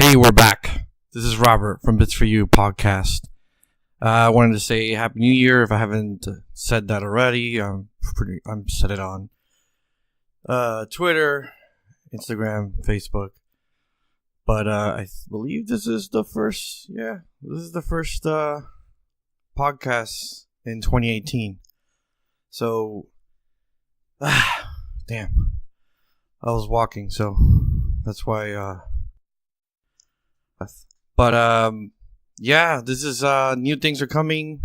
Hey, we're back. This is Robert from Bits for You podcast. I wanted to say Happy New Year. If I haven't said that already, I'm said it on Twitter, Instagram, Facebook. But I believe this is the first. Yeah, this is the first podcast in 2018. So, damn, I was walking, so that's why. But yeah, this is new things are coming.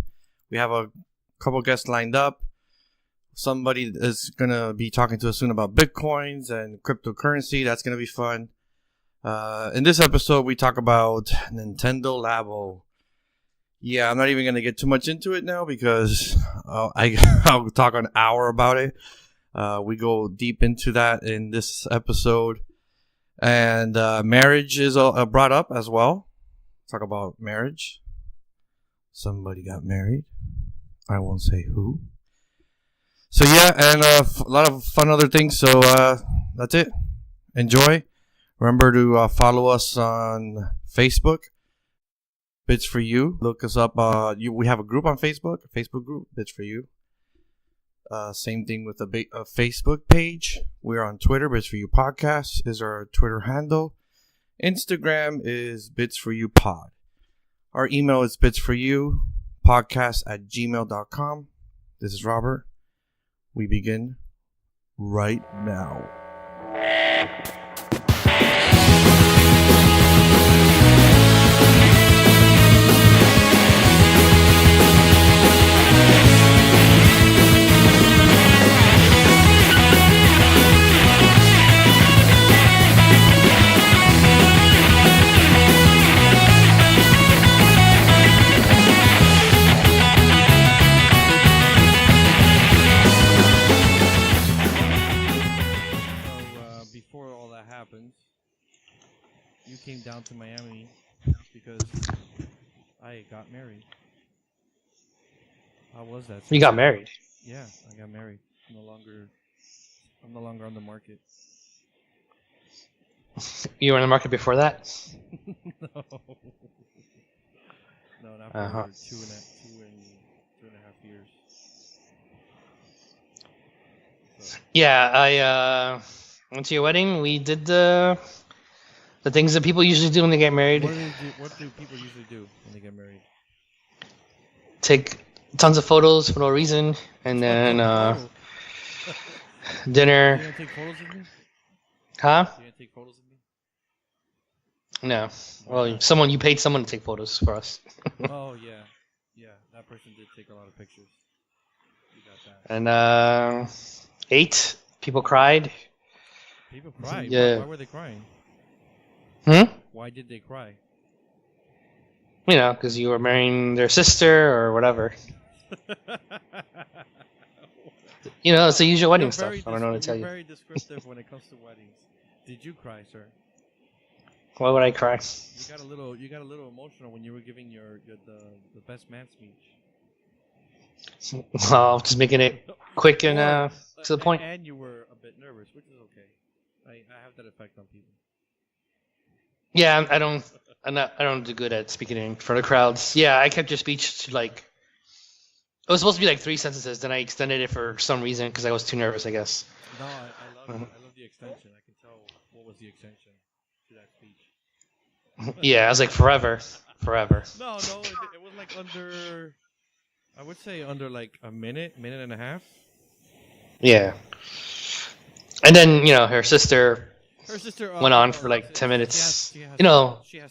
We have a couple guests lined up. Somebody is gonna be talking to us soon about bitcoins and cryptocurrency. That's gonna be fun. In this episode, we talk about Nintendo Labo. Yeah, I'm not even gonna get too much into it now because I'll talk an hour about it. We go deep into that in this episode. And marriage is brought up as well. Talk about marriage. Somebody got married. I won't say who. So yeah, and a lot of fun other things. So that's it. Enjoy. Remember to follow us on Facebook. Bits for You. Look us up. We have a group on Facebook. A Facebook group. Bits for You. Same thing with a Facebook page. We're on Twitter. Bits for You Podcast is our Twitter handle. Instagram is Bits for You Pod. Our email is bitsforyoupodcast@gmail.com. This is Robert. We begin right now. You came down to Miami because I got married. How was that? You got married? Yeah, I got married. I'm no longer on the market. You were in the market before that? No, not for two and a half years. So. Yeah, I went to your wedding. We did the things that people usually do when they get married. What do people usually do when they get married? Take tons of photos for no reason, and then dinner. You gonna take photos of me? Huh? You gonna take photos of me? No. Well, you paid someone to take photos for us. Oh yeah, that person did take a lot of pictures. You got that. And ate. People cried. People cried. Yeah. Why were they crying? Why did they cry? You know, because you were marrying their sister or whatever. You know, it's the usual wedding stuff. I don't know what to tell you. You're very descriptive when it comes to weddings. Did you cry, sir? Why would I cry? You got a little emotional when you were giving the best man speech. Well, just making it quick and to the point. And you were a bit nervous, which is okay. I have that effect on people. Yeah, I don't do good at speaking in front of crowds. Yeah, I kept your speech to like. It was supposed to be like 3 sentences, then I extended it for some reason because I was too nervous, I guess. No, I love the extension. I can tell what was the extension to that speech. Yeah, I was like forever. No, it was like under. I would say under like a minute and a half. Yeah. And then her sister. Her sister went on for like 10 minutes. She has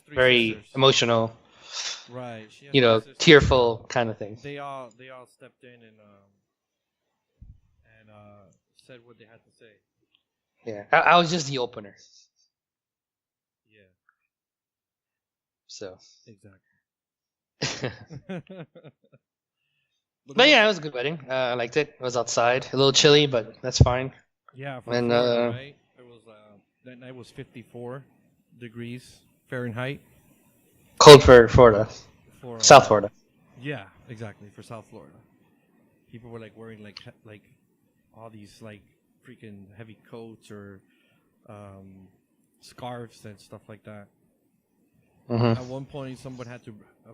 very sisters. emotional. Right. Tearful kind of thing. They all stepped in and said what they had to say. Yeah, I was just the opener. Yeah. So. Exactly. But yeah, it was a good wedding. I liked it. It was outside, a little chilly, but that's fine. Yeah. And Florida, right? It was that night was 54 degrees Fahrenheit. Cold for Florida. South Florida. Yeah, exactly, for South Florida. People were like wearing like all these like freaking heavy coats or scarves and stuff like that. Mm-hmm. At one point, someone had to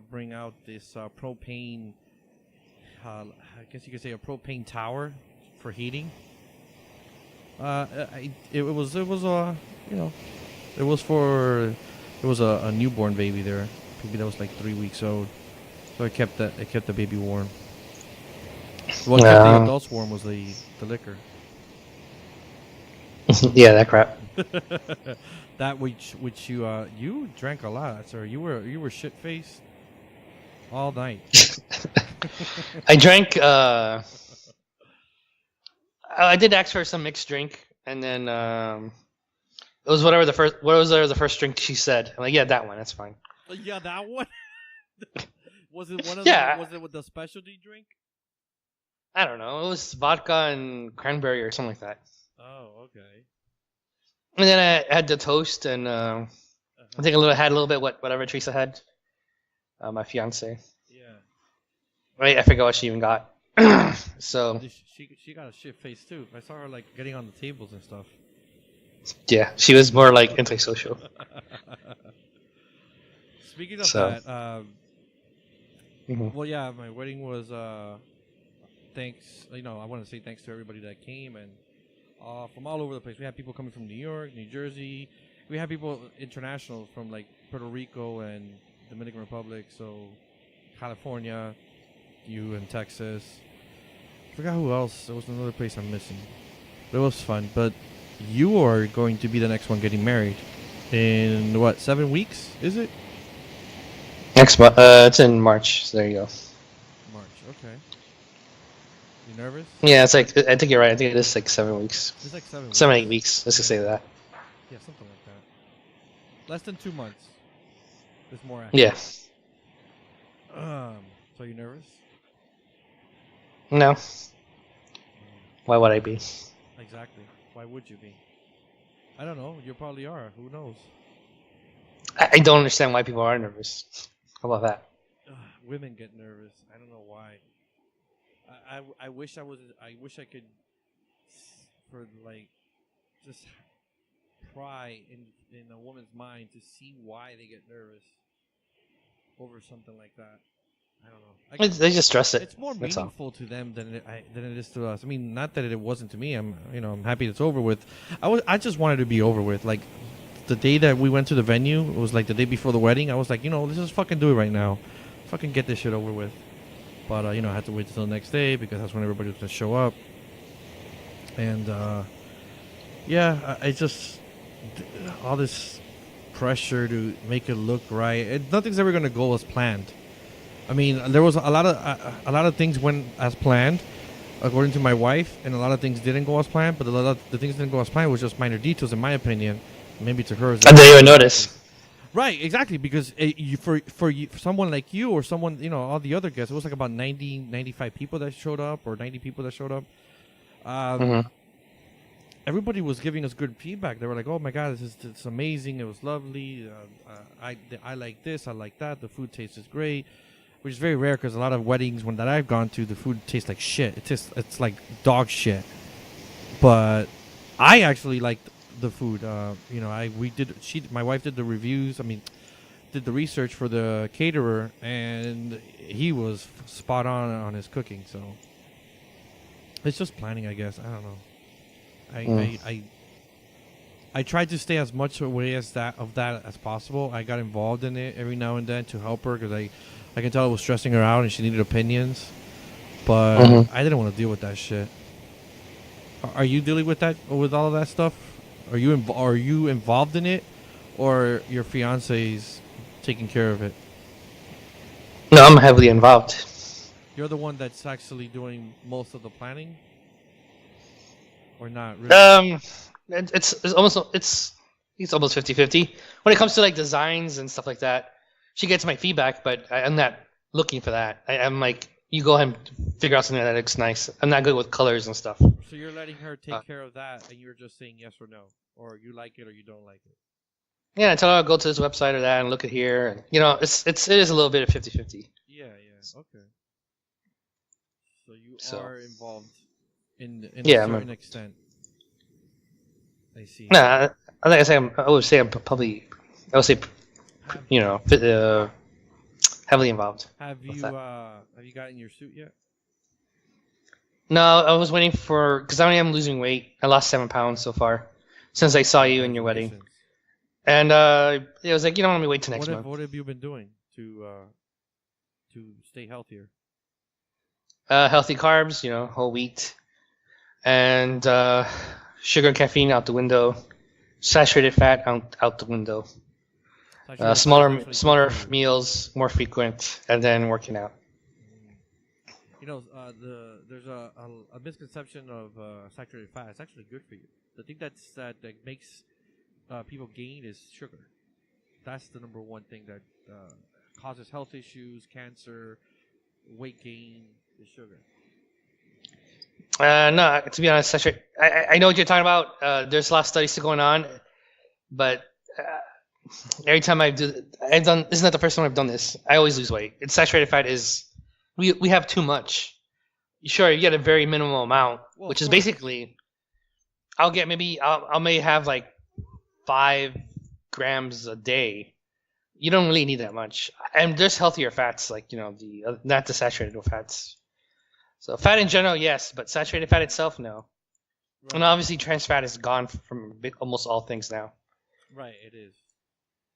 bring out this propane. I guess you could say a propane tower for heating. It was you know, it was for it was a newborn baby there, baby that was like 3 weeks old. So it kept the baby warm. What kept the adults warm was the liquor. Yeah, that crap. That which you drank a lot, sir. You were shit faced all night. I drank. I did ask for some mixed drink, and then it was the first drink she said. I'm like, yeah, that one, that's fine. Yeah, that one. Was it one of Yeah. Was it with the specialty drink? I don't know. It was vodka and cranberry or something like that. Oh, okay. And then I had the toast, and I think had a little bit whatever Teresa had. My fiance. Yeah. Right, I forgot what she even got. So She got a shit face too. I saw her like getting on the tables and stuff. yeah, she was more like antisocial. Speaking of So. that, well, yeah, my wedding was thanks. I want to say thanks to everybody that came and from all over the place. We had people coming from New York, New Jersey. We had people international from like Puerto Rico and Dominican Republic. So California, you and Texas. I forgot who else. There was another place I'm missing. But it was fun. But you are going to be the next one getting married in what, 7 weeks? Is it? Next month, it's in March. So there you go. March. Okay. You nervous? Yeah, it's like I think you're right. I think it is like 7 weeks. It's like 7 weeks. 7, 8 weeks. Let's just say that. Yeah, something like that. Less than 2 months. It's more accurate. Yeah. So you nervous? No. Why would I be? Exactly. Why would you be? I don't know. You probably are. Who knows? I don't understand why people are nervous. How about that? Women get nervous. I don't know why. I wish I was. I wish I could, for like, just pry in a woman's mind to see why they get nervous over something like that. I don't know. They just stress it. It's more meaningful to them than it is to us. I mean, not that it wasn't to me. I'm happy it's over with. I just wanted to be over with. Like, the day that we went to the venue, it was like the day before the wedding. I was like, let's just fucking do it right now. Fucking get this shit over with. But I had to wait until the next day because that's when everybody was gonna show up. And yeah, I just all this pressure to make it look right. Nothing's ever gonna go as planned. I mean, there was a lot of things went as planned, according to my wife, and a lot of things didn't go as planned. But a lot of the things that didn't go as planned was just minor details, in my opinion. Maybe to hers. I didn't even notice. Right, exactly, because for someone like you or someone, all the other guests, it was like about 95 people that showed up, or 90 people that showed up. Everybody was giving us good feedback. They were like, "Oh my God, it's amazing. It was lovely. I like this. I like that. The food tastes great." Which is very rare because a lot of weddings that I've gone to, the food tastes like shit. It's like dog shit. But I actually liked the food. My wife did the reviews. I mean, did the research for the caterer, and he was spot on his cooking. So it's just planning, I guess. I don't know. I tried to stay as much away of that as possible. I got involved in it every now and then to help her because I can tell it was stressing her out and she needed opinions. But I didn't want to deal with that shit. Are you dealing with all of that stuff? Are you involved in it, or your fiance's taking care of it? No, I'm heavily involved. You're the one that's actually doing most of the planning, or not really? It's almost 50-50 when it comes to like designs and stuff like that. She gets my feedback, but I'm not looking for that. I'm like, you go ahead and figure out something that looks nice. I'm not good with colors and stuff. So you're letting her take care of that, and you're just saying yes or no, or you like it or you don't like it. Yeah, I tell her I'll go to this website or that and look at here, and it is a little bit of 50-50. Yeah, okay. So you are involved in a certain extent. I see. Nah, like I say, I would say heavily involved. Have with you that. have you gotten your suit yet? No, I was waiting for because I am losing weight. I lost 7 pounds so far since I saw you in your wedding, Congratulations. and it was like you don't want me to wait till next month. What have you been doing to stay healthier? Healthy carbs, whole wheat, and sugar and caffeine out the window. Saturated fat out the window. Smaller meals, more frequent, and then working out. There's a misconception of saturated fat. It's actually good for you. The thing that makes people gain is sugar. That's the number one thing that causes health issues, cancer, weight gain is sugar. No, to be honest, I know what you're talking about. There's a lot of studies still going on, but every time I've done, this is not the first time I've done this. I always lose weight. It's saturated fat is, we have too much. Sure, you get a very minimal amount, which is basically, I may have like 5 grams a day. You don't really need that much, and there's healthier fats like not the saturated fats. So fat in general, yes, but saturated fat itself, no. Right. And obviously, trans fat is gone from almost all things now. Right, it is.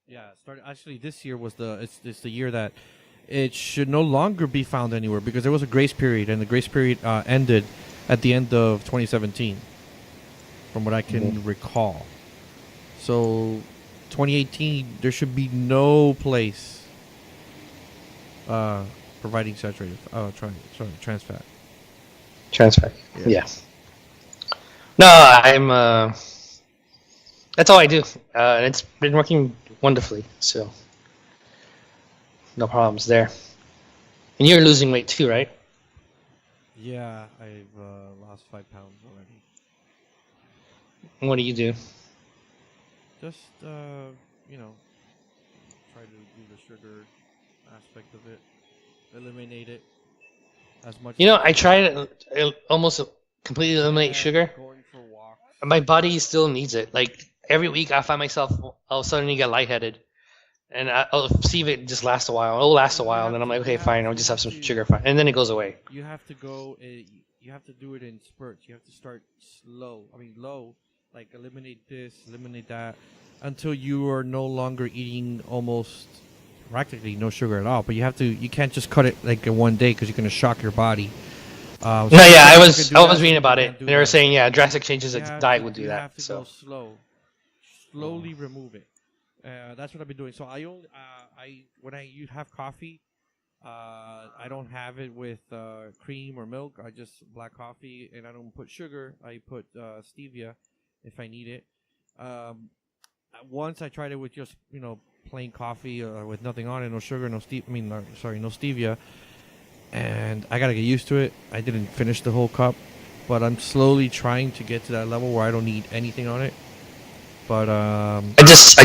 Yeah, actually this year was it's the year that it should no longer be found anywhere because there was a grace period, and the grace period ended at the end of 2017, from what I can recall. So 2018, there should be no place providing saturated trans fat. Trans fat. Yeah. No, I'm. That's all I do, and it's been working wonderfully. So no problems there. And you're losing weight too, right? Yeah, I've lost 5 pounds already. And what do you do? Just try to do the sugar aspect of it, eliminate it as much. I try to almost completely eliminate sugar. Going for walks. My body still needs it. Like every week, I find myself all of a sudden get lightheaded, and I'll see if it just lasts a while. It'll last a while, and then I'm like, okay, fine, I'll just have some sugar, fine, and then it goes away. You have to go. You have to do it in spurts. You have to start slow. Low. Like eliminate this, eliminate that, until you are no longer eating almost practically no sugar at all. But you can't just cut it like in one day because you're gonna shock your body. I was reading about it. They were saying drastic changes of diet would do that. You have to go slowly remove it. That's what I've been doing. So when you have coffee, I don't have it with cream or milk. I just black coffee, and I don't put sugar. I put stevia if I need it. Once I tried it with just plain coffee with nothing on it, no sugar, no stevia, and I gotta get used to it. I didn't finish the whole cup, but I'm slowly trying to get to that level where I don't need anything on it. But I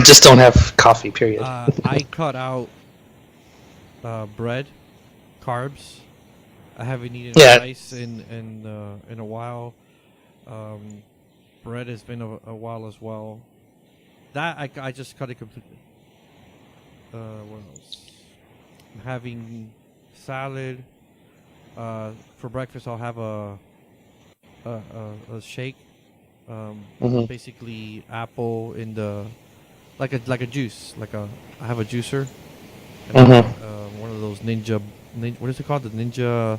just don't have coffee. Period. I cut out bread, carbs. I haven't eaten rice in a while. Bread has been a while as well. That I just cut it completely. What else? I'm having salad. For breakfast, I'll have a shake. Basically apple in the like a juice. I have a juicer. And one of those ninja. What is it called? The ninja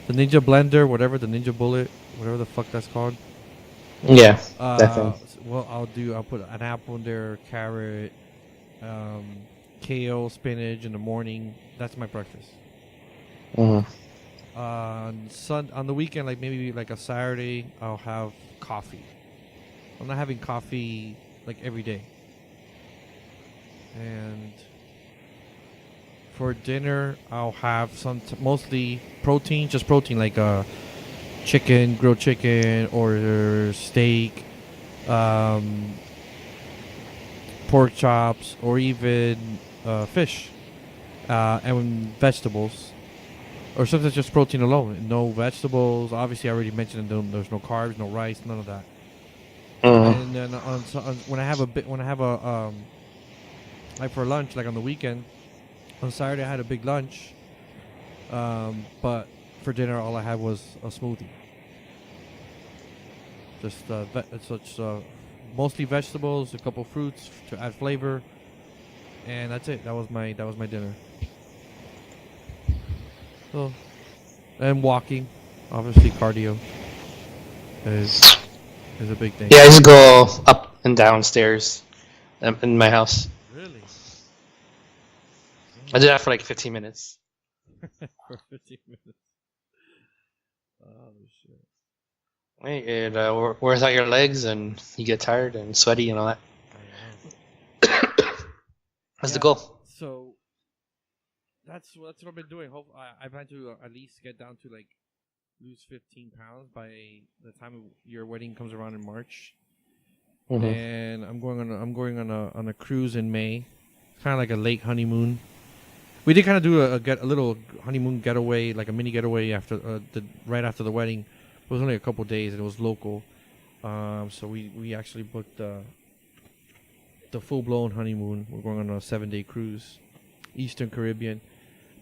blender, whatever. The ninja bullet, whatever the fuck that's called. Yeah, definitely. Well, I'll put an apple in there, carrot, kale, spinach in the morning. That's my breakfast. On the weekend, like maybe like a Saturday, I'll have coffee. I'm not having coffee like every day. And for dinner, I'll have mostly protein, just protein like chicken, grilled chicken, or steak, pork chops, or even fish, and vegetables. Or sometimes just protein alone, no vegetables. Obviously, I already mentioned there's no carbs, no rice, none of that. And then when I have a like for lunch, like on the weekend. On Saturday, I had a big lunch. But for dinner, all I had was a smoothie. Just mostly vegetables, a couple fruits to add flavor, and that's it. That was my dinner. So, and walking, obviously cardio is a big thing. Yeah, I just go up and down stairs in my house. Really? I did that for like 15 minutes. For 15 minutes. Oh shit. It wears out your legs and you get tired and sweaty and all that. That's the goal. So that's what I've been doing. I plan to at least get down to like lose 15 pounds by the time your wedding comes around in March. Mm-hmm. And I'm going on a cruise in May, kind of like a late honeymoon. We did kind of do a little honeymoon getaway, like a mini getaway right after the wedding. It was only a couple days and it was local. So we actually booked the full-blown honeymoon. We're going on a 7-day cruise, Eastern Caribbean.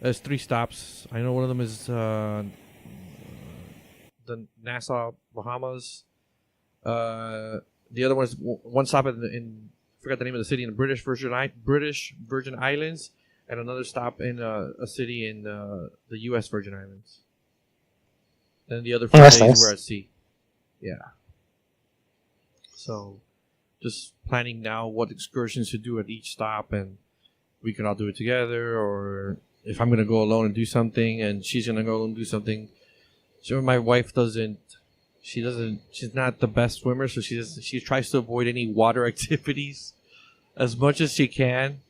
There's 3 stops. I know one of them is the Nassau, Bahamas. The other one is one stop in forgot the name of the city in the British Virgin Islands, and another stop in a city in the U.S. Virgin Islands. And the other 4 days nice. We're at sea. Yeah. So, just planning now what excursions to do at each stop, and we can all do it together, or if I'm gonna go alone and do something, and she's gonna go alone and do something. So my wife she's not the best swimmer, so she tries to avoid any water activities as much as she can.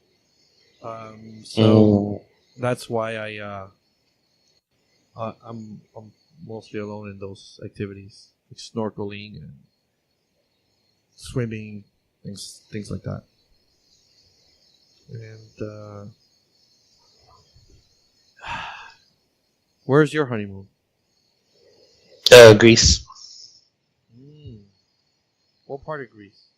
So that's why I'm mostly alone in those activities, like snorkeling and swimming, things like that. And where's your honeymoon? Greece. What part of Greece?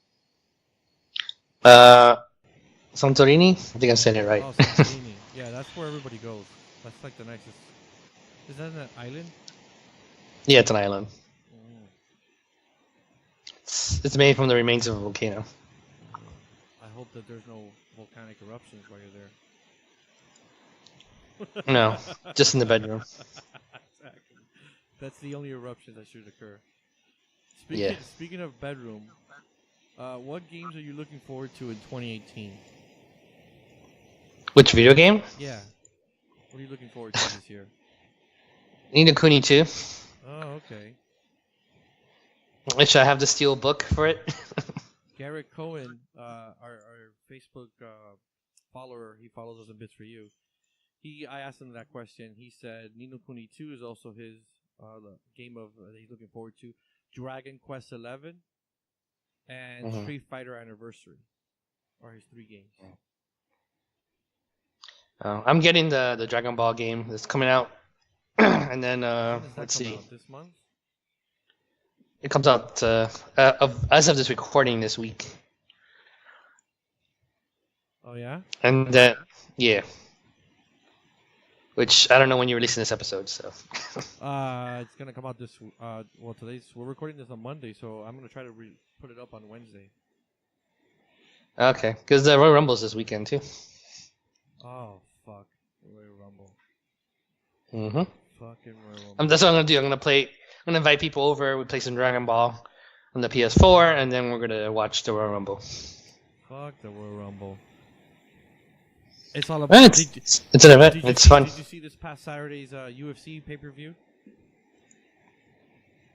Santorini? I think I'm saying it right. Oh, Santorini. Yeah, that's where everybody goes. That's like the nicest. Is that an island? Yeah, it's an island. It's made from the remains of a volcano. I hope that there's no volcanic eruptions while you're there. No, just in the bedroom. Exactly. That's the only eruption that should occur. Speaking of bedroom, what games are you looking forward to in 2018? Which video game? Yeah. What are you looking forward to this year? Ni no Kuni 2. Oh, okay. Which I have the steel book for it. Garrett Cohen, our Facebook follower, he follows us in Bits for You. I asked him that question. He said Ni no Kuni 2 is also his the game of that he's looking forward to. Dragon Quest 11 and Street Fighter Anniversary are his 3 games. I'm getting the Dragon Ball game that's coming out, and then let's see. This month? It comes out as of this recording this week. Oh yeah. And then which I don't know when you're releasing this episode, so. It's gonna come out this. We're recording this on Monday, so I'm gonna try to put it up on Wednesday. Okay, because the Royal Rumble's this weekend too. Oh fuck, Royal Rumble. Fucking Royal Rumble. That's what I'm gonna do. I'm gonna invite people over. We play some Dragon Ball on the PS4, and then we're gonna watch the Royal Rumble. Fuck the Royal Rumble. It's all about. It's an event. It's fun. Did you see this past Saturday's UFC pay-per-view?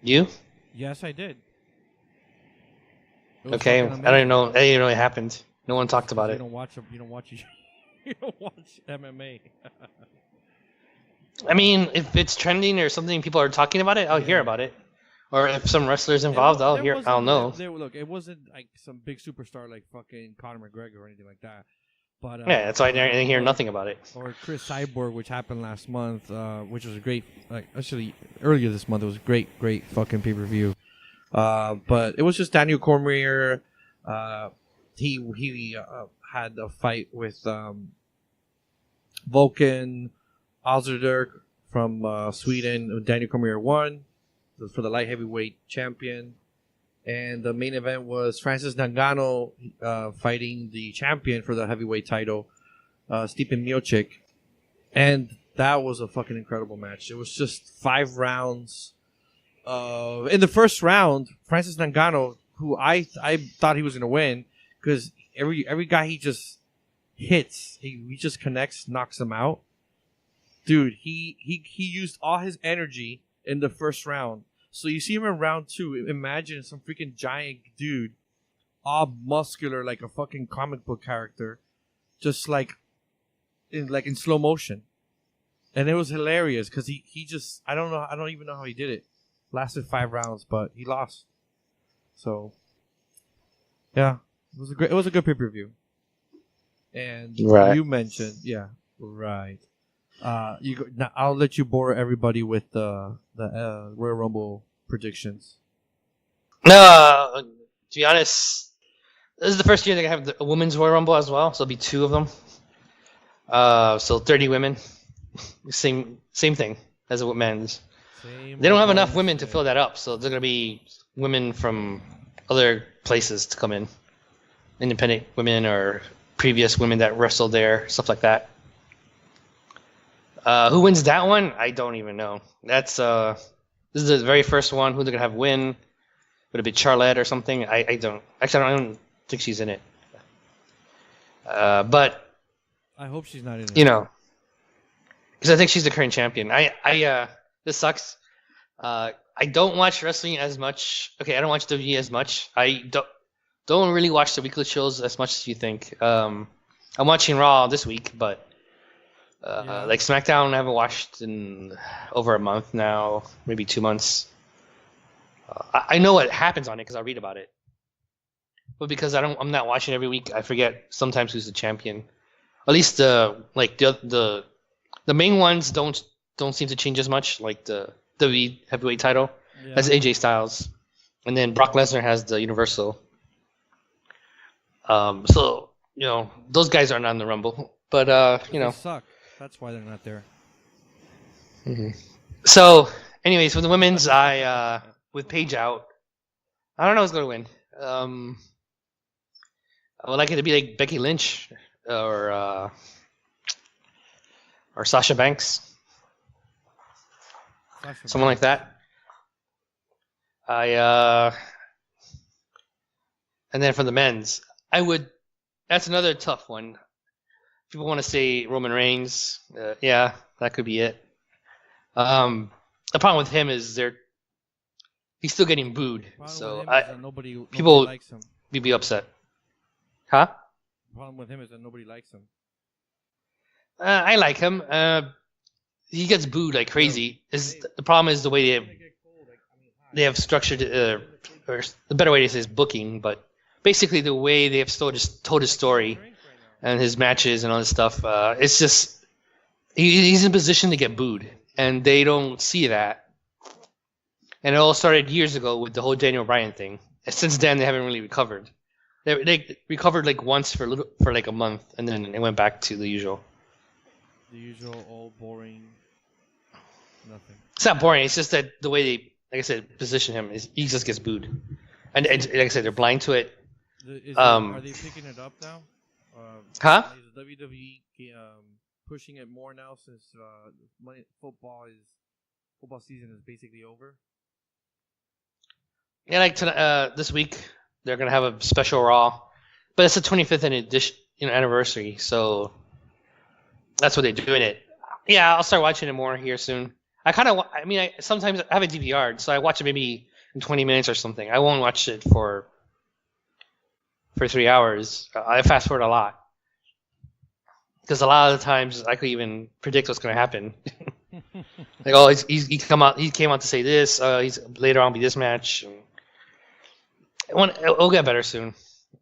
You? Yes, I did. Okay, I don't even know. I didn't know it happened. No one talked about it. You don't watch. You don't watch MMA. I mean, if it's trending or something, people are talking about it. I'll hear about it. Or if some wrestlers involved, I'll know. Look, it wasn't like some big superstar like fucking Conor McGregor or anything like that. But yeah, that's why I didn't hear nothing about it. Or Chris Cyborg, which happened last month, which was a great. Actually, earlier this month, it was a great fucking pay-per-view. But it was just Daniel Cormier. He had a fight with Vulcan Ozerdirk from Sweden. Daniel Cormier won for the light heavyweight champion. And the main event was Francis Ngannou fighting the champion for the heavyweight title, Stipe Miocic. And that was a fucking incredible match. It was just 5 rounds. In the first round, Francis Ngannou, who I thought he was going to win, because every guy he just hits, he just connects, knocks him out. Dude, he used all his energy in the first round. So you see him in round 2. Imagine some freaking giant dude, all muscular like a fucking comic book character, just like in slow motion, and it was hilarious because he just I don't even know how he did it. Lasted 5 rounds, but he lost. So yeah, it was a good pay-per-view. And right. You mentioned right. Now I'll let you bore everybody with the Royal Rumble predictions. No, to be honest, this is the first year they're gonna have a women's Royal Rumble as well, so it'll be 2 of them. So 30 women, same thing as a men's. They don't have enough women to fill that up, so they're gonna be women from other places to come in, independent women or previous women that wrestled there, stuff like that. Who wins that one? I don't even know. That's this is the very first one. Who they're gonna have win? Would it be Charlotte or something? I don't think she's in it. But I hope she's not in it. You know, because I think she's the current champion. This sucks. I don't watch wrestling as much. Okay, I don't watch WWE as much. I don't really watch the weekly shows as much as you think. I'm watching Raw this week, but. Like SmackDown, I haven't watched in over a month now, maybe 2 months. I know what happens on it because I read about it, but because I'm not watching every week, I forget sometimes who's the champion. At least the main ones don't seem to change as much. Like the WWE heavyweight title has AJ Styles, and then Brock Lesnar has the Universal. So those guys are not in the Rumble, but they suck. That's why they're not there. Mm-hmm. So, anyways, for the women's, with Paige out, I don't know who's going to win. I would like it to be like Becky Lynch or Sasha Banks, someone like that. And then for the men's, that's another tough one. People want to say Roman Reigns. Yeah, that could be it. The problem with him is he's still getting booed. So nobody likes him. Be upset. Huh? The problem with him is that nobody likes him. I like him. He gets booed like crazy. The problem is the way they have structured, or the better way to say is booking, but basically the way they have told his story. And his matches and all this stuff, it's just he's in position to get booed, and they don't see that. And it all started years ago with the whole Daniel Bryan thing. And since then, they haven't really recovered. They recovered like once for like a month, and then it went back to the usual. The usual old boring, nothing. It's not boring. It's just that the way they, like I said, position him he just gets booed, and like I said, they're blind to it. Are they picking it up now? Huh? Is WWE pushing it more now since football season is basically over? Yeah, like this week they're gonna have a special Raw, but it's the 25th anniversary, so that's what they're doing it. Yeah, I'll start watching it more here soon. I sometimes I have a DVR, so I watch it maybe in 20 minutes or something. I won't watch it for 3 hours. I fast forward a lot because a lot of the times I could even predict what's going to happen. Like, he came out to say this. He's later on be this match. It'll get better soon.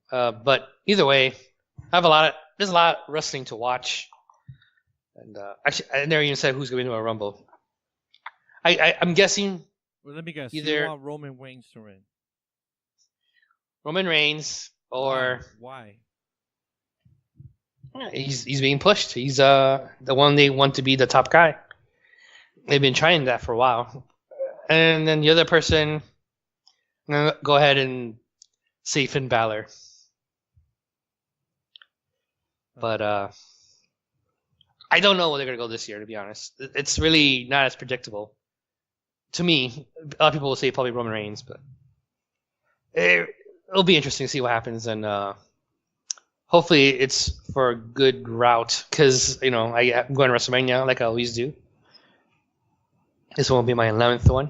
But either way, there's a lot of wrestling to watch. And actually, I never even said who's going to win a Rumble. I'm guessing. Well, let me guess. Either you want Roman Reigns to win. Roman Reigns. Or why? Yeah, he's being pushed. He's the one they want to be the top guy. They've been trying that for a while. And then the other person, I'm gonna go ahead and say Finn Balor. But I don't know where they're gonna go this year. To be honest, it's really not as predictable. To me, a lot of people will say probably Roman Reigns, but it'll be interesting to see what happens, and hopefully it's for a good route. Because I'm going to WrestleMania like I always do. This one will be my 11th one.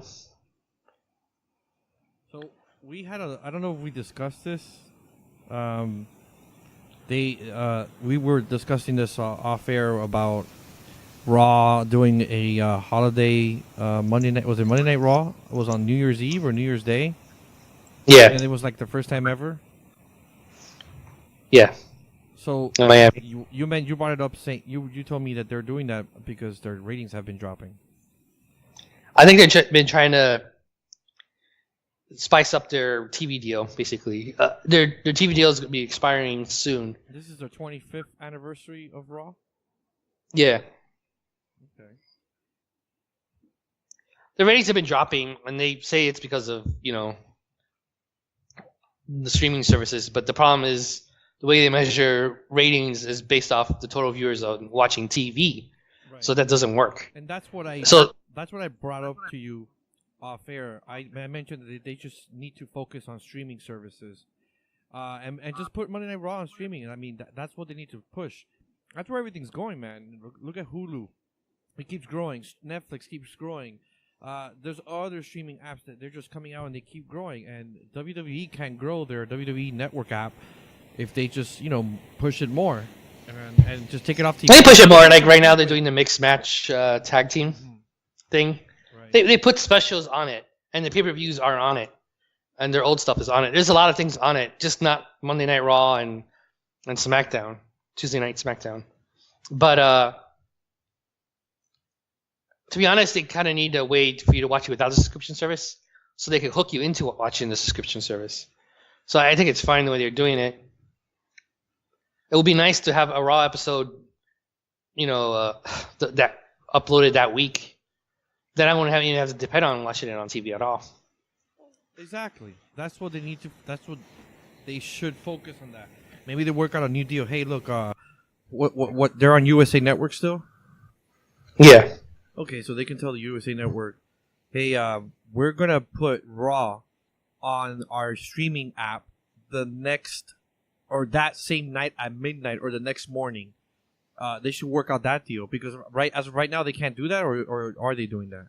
So we had I don't know if we discussed this. We were discussing this off air about Raw doing a holiday Monday night. Was it Monday Night Raw? It was on New Year's Eve or New Year's Day. Yeah. And it was like the first time ever. Yeah. So Miami. you brought it up saying you told me that they're doing that because their ratings have been dropping. I think they've been trying to spice up their TV deal, basically. Their TV deal is going to be expiring soon. This is their 25th anniversary of Raw? Yeah. Okay. The ratings have been dropping, and they say it's because of, the streaming services. But the problem is the way they measure ratings is based off the total viewers on watching TV. Right. So that doesn't work. And that's what I brought up to you off air. I mentioned that they just need to focus on streaming services, and just put Monday Night Raw on streaming. And I mean that's what they need to push. That's where everything's going, man. Look at Hulu; it keeps growing. Netflix keeps growing. There's other streaming apps that they're just coming out and they keep growing. And WWE can grow their WWE Network app if they just push it more and just take it off TV. They push it more. Like right now, they're doing the mixed match tag team thing. Right. They put specials on it, and the pay-per-views are on it, and their old stuff is on it. There's a lot of things on it, just not Monday Night Raw and SmackDown, Tuesday Night SmackDown. But to be honest, they kind of need a way for you to watch it without the subscription service, so they can hook you into watching the subscription service. So I think it's fine the way they're doing it. It would be nice to have a Raw episode, that uploaded that week. Then I won't even have to depend on watching it on TV at all. Exactly. That's what they need to. That's what they should focus on. That maybe they work out a new deal. Hey, look, what they're on USA Network still. Yeah. Okay, so they can tell the USA Network, hey, we're gonna put Raw on our streaming app the next or that same night at midnight or the next morning. They should work out that deal because as of right now they can't do that, or are they doing that?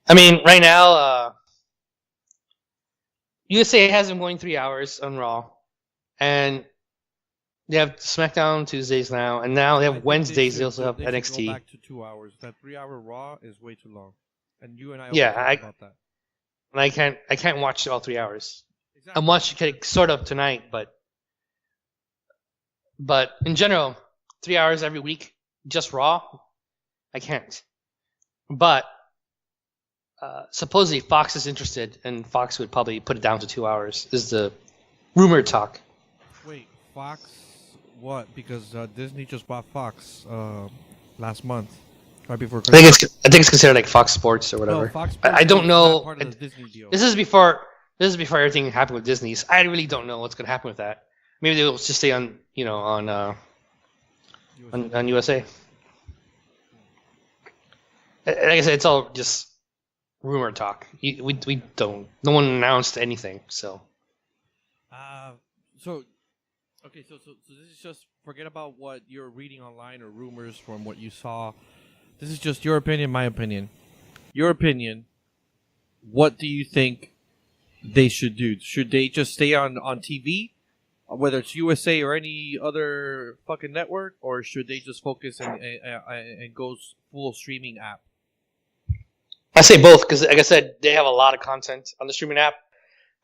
I mean, right now, USA has them going 3 hours on Raw, and they have SmackDown Tuesdays now, and now they have Wednesdays. They also have NXT. Go back to 2 hours. That 3 hour Raw is way too long, and you and I talked about that. And I can't watch all 3 hours. Exactly. I'm watching sort of tonight, but in general, 3 hours every week, just Raw, I can't. But supposedly Fox is interested, and Fox would probably put it down to 2 hours, is the rumored talk. Wait, Fox what? Because Disney just bought Fox last month, right before Christmas. I think it's considered like Fox Sports or whatever. No, Fox Sports I don't know. Part of the Disney deal. This is before everything happened with Disney's. I really don't know what's going to happen with that. Maybe they'll just stay on USA. Like I said, it's all just rumor talk. We don't. No one announced anything. So. Okay, so this is just forget about what you're reading online or rumors from what you saw. This is just your opinion, my opinion. Your opinion. What do you think they should do? Should they just stay on TV, whether it's USA or any other fucking network, or should they just focus and go full streaming app? I say both because, like I said, they have a lot of content on the streaming app.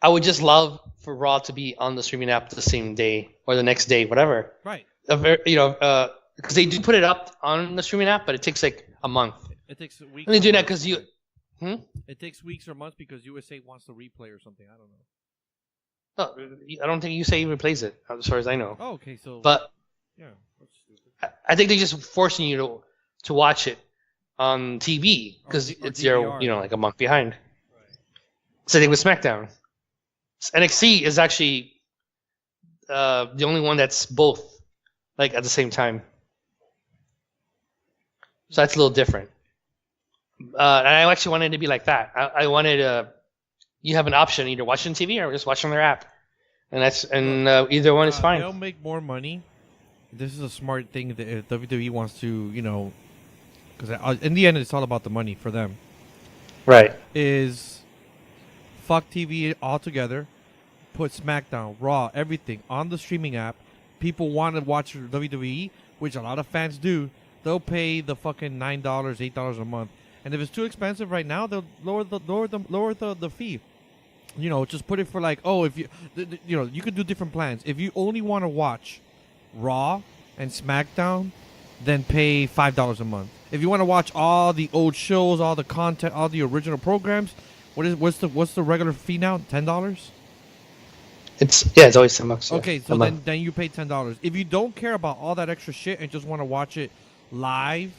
I would just love for Raw to be on the streaming app the same day or the next day, whatever. Right. Because they do put it up on the streaming app, but it takes like a month. It takes weeks. And they do that because you. It takes weeks or months because USA wants to replay or something. I don't know. No, I don't think USA replays it, as far as I know. Oh, okay. So. But Yeah, that's stupid. I think they're just forcing you to watch it on TV because it's DVR, you're like a month behind. Right. Same thing with SmackDown. NXT is actually the only one that's both like at the same time. So that's a little different. And I actually wanted it to be like that. I wanted you have an option either watch it on TV or just watch it on their app, and either one is fine. They'll make more money. This is a smart thing that if WWE wants to, because in the end it's all about the money for them. Right. Is fuck TV altogether. Put SmackDown, Raw, everything on the streaming app. People want to watch WWE, which a lot of fans do. They'll pay the fucking $9, $8 a month, and if it's too expensive right now, they'll lower the fee. Just put it for like, if you could do different plans. If you only want to watch Raw and SmackDown, then pay $5 a month. If you want to watch all the old shows, all the content, all the original programs, what's the regular fee now? $10. It's always $10. Okay, so then you pay $10. If you don't care about all that extra shit and just want to watch it live,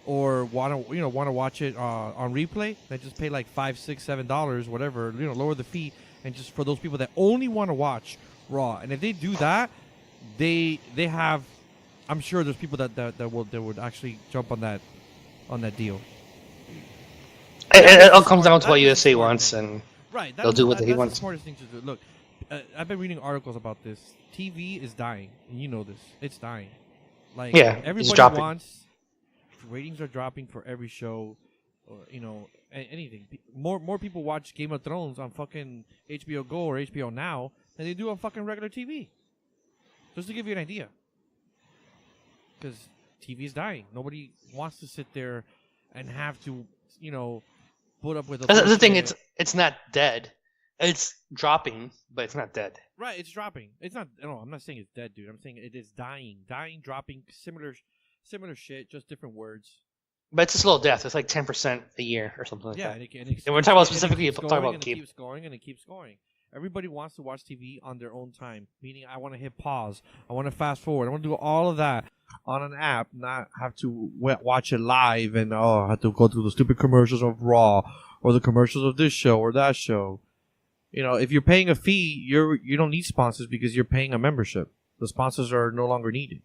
or want to watch it on replay, then just pay like $5, $6, $7, whatever. Lower the fee, and just for those people that only want to watch Raw. And if they do that, they have. I'm sure there's people that would actually jump on that deal. It all comes down to what USA wants, and right, they'll do what he wants. wants. That's the smartest thing to do. Look, I've been reading articles about this. TV is dying, and you know this. It's dying. Like, everybody wants. Ratings are dropping for every show, or anything. More people watch Game of Thrones on fucking HBO Go or HBO Now than they do on fucking regular TV. Just to give you an idea, because TV is dying. Nobody wants to sit there and have to put up with. That's the thing. It's not dead. It's dropping, but it's not dead. Right, it's dropping. It's not. No, I'm not saying it's dead, dude. I'm saying it is dying, dropping. Similar shit, just different words. But it's a slow death. It's like 10% a year or something like that. And we're talking about specifically it keeps going and it keeps going. Everybody wants to watch TV on their own time, meaning I want to hit pause, I want to fast forward, I want to do all of that on an app, not have to watch it live and I have to go through the stupid commercials of Raw or the commercials of this show or that show. If you're paying a fee, you don't need sponsors because you're paying a membership. The sponsors are no longer needed.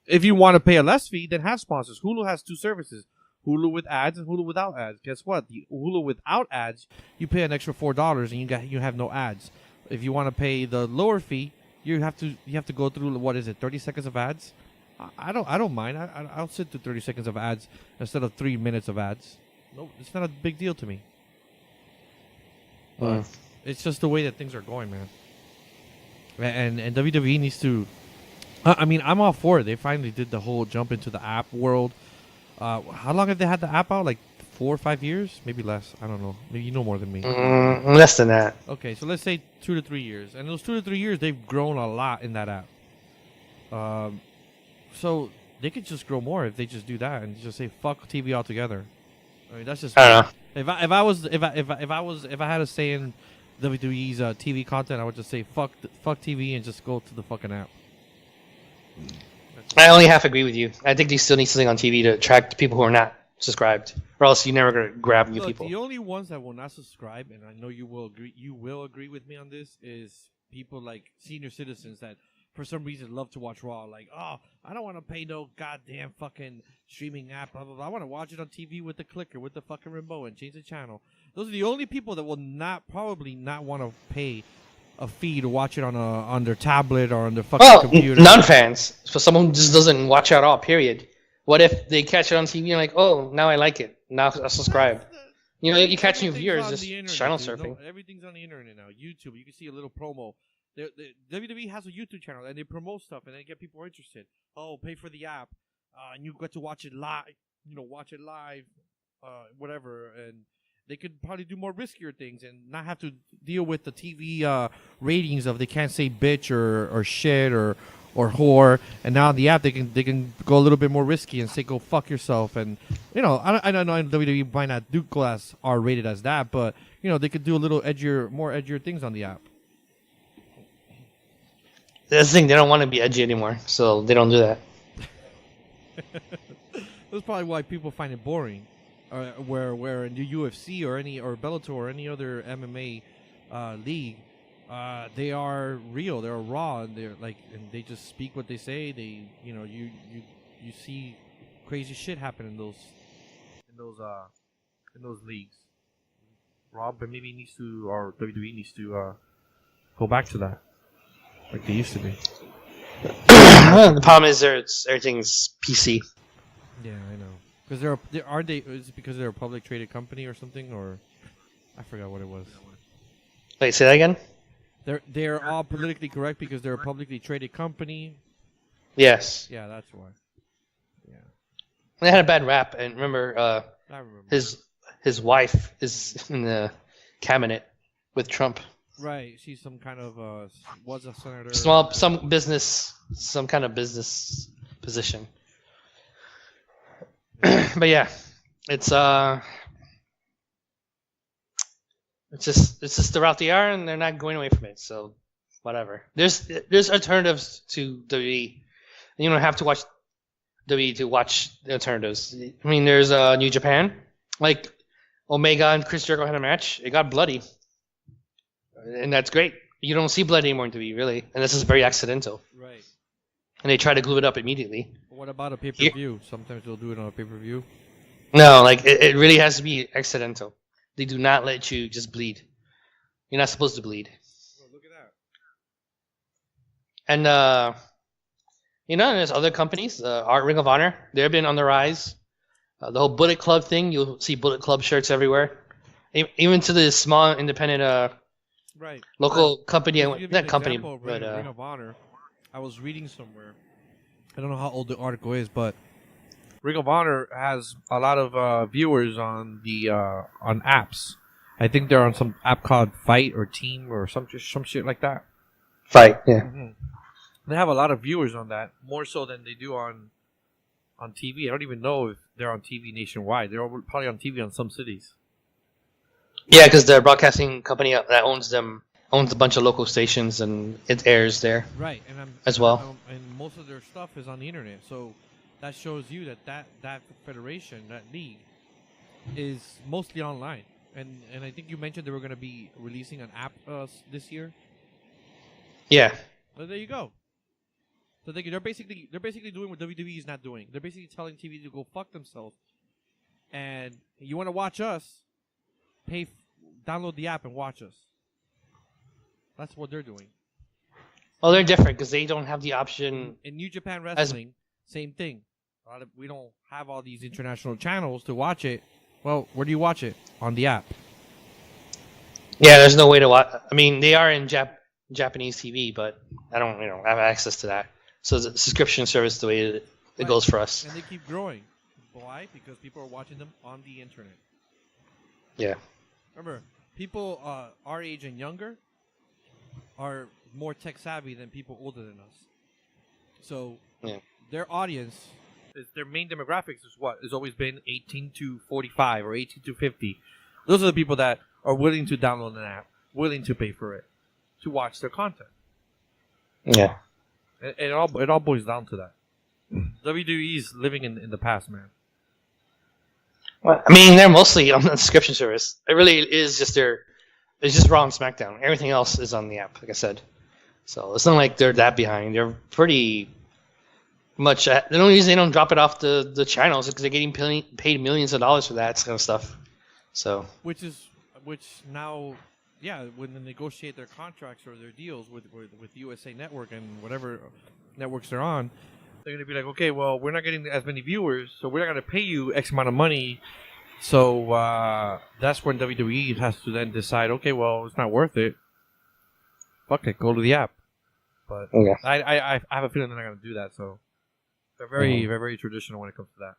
If you want to pay a less fee, then have sponsors. Hulu has two services, Hulu with ads and Hulu without ads. Guess what? The Hulu without ads, you pay an extra $4 and you have no ads. If you want to pay the lower fee, you have to go through, what is it, 30 seconds of ads? I don't mind. I'll sit through 30 seconds of ads instead of 3 minutes of ads. No, it's not a big deal to me. It's just the way that things are going, man. And WWE needs to. I'm all for it. They finally did the whole jump into the app world. How long have they had the app out? Like 4 or 5 years? Maybe less. I don't know. Maybe you know more than me. Less than that. Okay, so let's say 2 to 3 years. And those 2 to 3 years, they've grown a lot in that app. So they could just grow more if they just do that and just say fuck TV altogether. I mean, that's just. I don't know. If I had a say in WWE's TV content, I would just say fuck TV and just go to the fucking app. I only half agree with you. I think they still need something on TV to attract people who are not subscribed, or else you're never going to grab new people. The only ones that will not subscribe, and I know you will agree with me on this, is people like senior citizens that for some reason love to watch Raw. Like, I don't want to pay no goddamn fucking streaming app, blah, blah, blah. I want to watch it on TV with the clicker, with the fucking remote, and change the channel. Those are the only people that will probably not want to pay a fee to watch it on their tablet or on their fucking computer. Non-fans. So someone who just doesn't watch at all, period. What if they catch it on TV and like, oh, now I like it. Now I'll subscribe. You catch new viewers just channel surfing. Everything's on the internet now. YouTube, you can see a little promo. WWE has a YouTube channel and they promote stuff and they get people interested. Oh, pay for the app, and you get to watch it live. Whatever, and they could probably do more riskier things and not have to deal with the TV ratings of they can't say bitch or shit or whore. And now on the app they can go a little bit more risky and say go fuck yourself. And I don't know WWE might not do go as R rated as that, but they could do a little more edgier things on the app. That's the thing. They don't want to be edgy anymore, so they don't do that. That's probably why people find it boring. Where in the UFC or Bellator or any other MMA league, they are real, they're raw, and and they just speak what they say. You see crazy shit happen in those leagues. Rob, but maybe needs to, or WWE needs to go back to that, like they used to be. The problem is everything's PC. Yeah, I know. Because is it because they're a public traded company or something, or I forgot what it was. Wait, say that again? They're all politically correct because they're a publicly traded company. Yes. Yeah, that's why. Yeah. They had a bad rap, and remember, I remember. his wife is in the cabinet with Trump. Right, she's some kind of was a senator. Some kind of business position. But yeah, it's just the route they are, and they're not going away from it. So whatever. There's alternatives to WWE. You don't have to watch WWE to watch the alternatives. I mean, there's New Japan, like Omega and Chris Jericho had a match. It got bloody, and that's great. You don't see blood anymore in WWE, really, and this is very accidental. Right. And they try to glue it up immediately. What about a pay-per-view? Sometimes they'll do it on a pay-per-view. No, like it really has to be accidental. They do not let you just bleed. You're not supposed to bleed. Oh, look at that. And there's other companies. Ring of Honor, they've been on the rise. The whole Bullet Club thing, you'll see Bullet Club shirts everywhere. Even to the small independent right. local company. Not company, but Ring of Honor. I was reading somewhere. I don't know how old the article is, but Ring of Honor has a lot of viewers on the on apps. I think they're on some app called Fight or Team or some shit like that. Fight, yeah. Mm-hmm. They have a lot of viewers on that, more so than they do on TV. I don't even know if they're on TV nationwide. They're probably on TV on some cities. Yeah, because the broadcasting company that owns them owns a bunch of local stations, and it airs there. Right, as well. And most of their stuff is on the internet, so that shows you that federation, that league, is mostly online. And I think you mentioned they were going to be releasing an app this year. Yeah. Well, there you go. So they're basically doing what WWE is not doing. They're basically telling TV to go fuck themselves. And you want to watch us? Download the app and watch us. That's what they're doing. Well, they're different because they don't have the option. In New Japan Wrestling, same thing. We don't have all these international channels to watch it. Well, where do you watch it? On the app. Yeah, there's no way to watch. I mean, they are in Japanese TV, but I don't, have access to that. So the subscription service, the way it goes for us. And they keep growing. Why? Because people are watching them on the internet. Yeah. Remember, people our age and younger are more tech savvy than people older than us. So their audience, their main demographics is what? Has always been 18 to 45 or 18 to 50. Those are the people that are willing to download an app, willing to pay for it, to watch their content. Yeah. It all boils down to that. WWE is living in the past, man. Well, I mean, they're mostly on the subscription service. It really is just it's just Raw and SmackDown. Everything else is on the app, like I said. So it's not like they're that behind. They're pretty much. The only reason they don't drop it off the channels is because they're getting paid millions of dollars for that kind of stuff. So. Which now, when they negotiate their contracts or their deals with USA Network and whatever networks they're on, they're going to be like, okay, well, we're not getting as many viewers, so we're not going to pay you X amount of money. So that's when WWE has to then decide, okay, well, it's not worth it. Fuck it, go to the app. But I have a feeling they're not going to do that, so they're very, very traditional when it comes to that.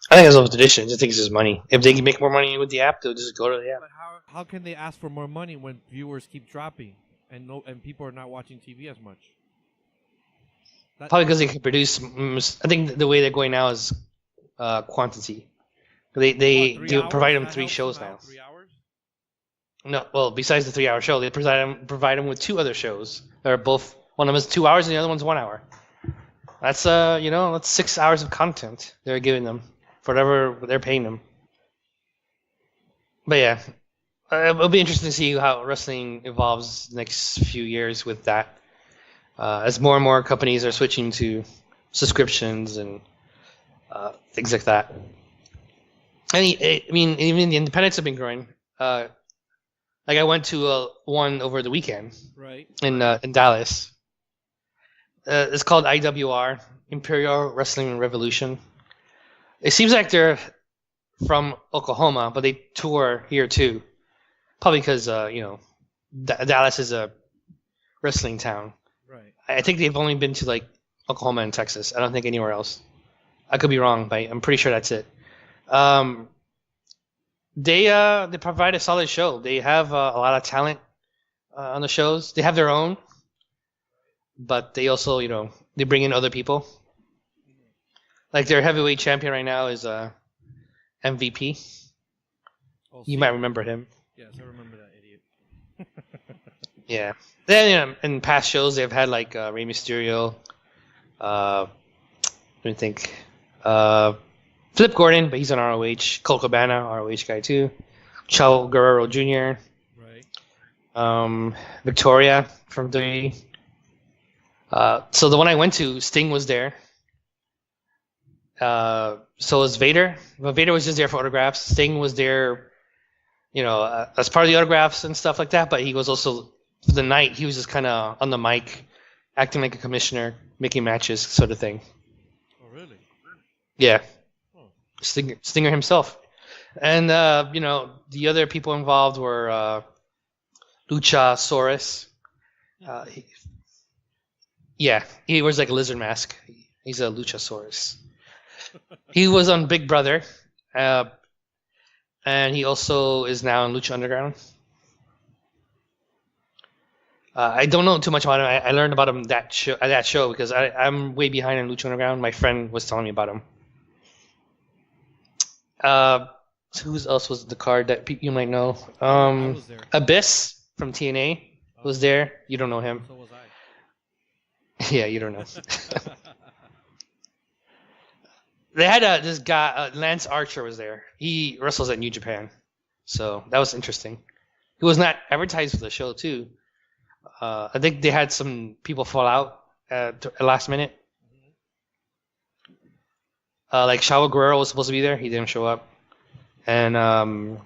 I think it's all tradition. I just think it's just money. If they can make more money with the app, they'll just go to the app. But how can they ask for more money when viewers keep dropping and people are not watching TV as much? Probably because they can produce. I think the way they're going now is quantity. They provide them 3 shows now. 3 hours? No, well, besides the 3-hour show, they provide them with 2 other shows. They're both, one of them is 2 hours and the other one's 1 hour. That's that's 6 hours of content they're giving them for whatever they're paying them. But yeah, it'll be interesting to see how wrestling evolves the next few years with that. As more and more companies are switching to subscriptions and things like that. I mean, even the independents have been growing. Like I went to one over the weekend, Right. in Dallas. It's called IWR, Imperial Wrestling Revolution. It seems like they're from Oklahoma, but they tour here too. Probably because Dallas is a wrestling town. Right. I think they've only been to like Oklahoma and Texas. I don't think anywhere else. I could be wrong, but I'm pretty sure that's it. They provide a solid show. They have a lot of talent on the shows. They have their own, but they also they bring in other people. Like their heavyweight champion right now is MVP. Oh, You might remember him. Yes, I remember that idiot. Yeah. Then in past shows they've had like Rey Mysterio. Let me think. Flip Gordon, but he's on ROH. Colt Cabana, ROH guy too. Chavo Guerrero Jr. Right. Victoria from WWE. So the one I went to, Sting was there. So was Vader. But Vader was just there for autographs. Sting was there, as part of the autographs and stuff like that. But he was also, for the night, he was just kind of on the mic, acting like a commissioner, making matches, sort of thing. Oh, really? Yeah. Oh. Stinger himself. And, the other people involved were Luchasaurus. He wears like a lizard mask. He's a Luchasaurus. He was on Big Brother. And he also is now in Lucha Underground. I don't know too much about him. I learned about him at that show because I'm way behind in Lucha Underground. My friend was telling me about him. So who else was the card that you might know? I was there. Abyss from TNA was there. You don't know him. So was I. Yeah, you don't know. They had this guy, Lance Archer was there. He wrestles at New Japan. So that was interesting. He was not advertised for the show, too. I think they had some people fall out at the last minute. Like Chavo Guerrero was supposed to be there. He didn't show up. And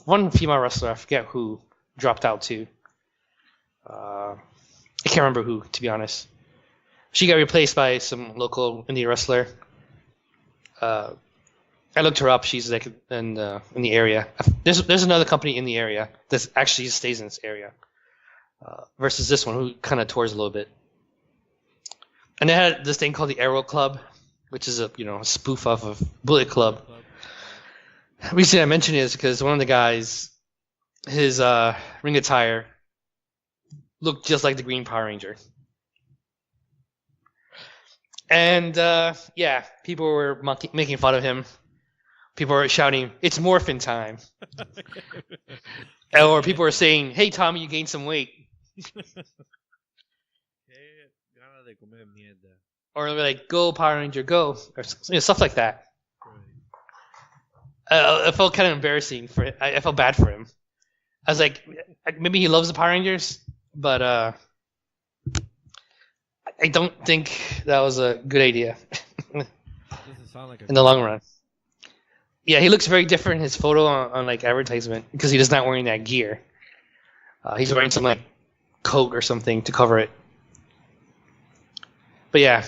one female wrestler, I forget who, dropped out, too. I can't remember who, to be honest. She got replaced by some local indie wrestler. I looked her up. She's like in the area. There's another company in the area that actually stays in this area, versus this one who kind of tours a little bit. And they had this thing called the Arrow Club, which is a spoof off of Bullet Club. The reason I mention it is because one of the guys, his ring attire looked just like the Green Power Ranger. And people were making fun of him. People were shouting, "It's morphin' time!" Or people were saying, "Hey, Tommy, you gained some weight." Or like, "Go, Power Ranger, go!" Or stuff like that. I felt kind of embarrassing for it. I felt bad for him. I was like, maybe he loves the Power Rangers, but I don't think that was a good idea Doesn't sound like in the long run. Yeah, he looks very different in his photo on like advertisement because he is not wearing that gear. He's wearing some like coat or something to cover it. But yeah,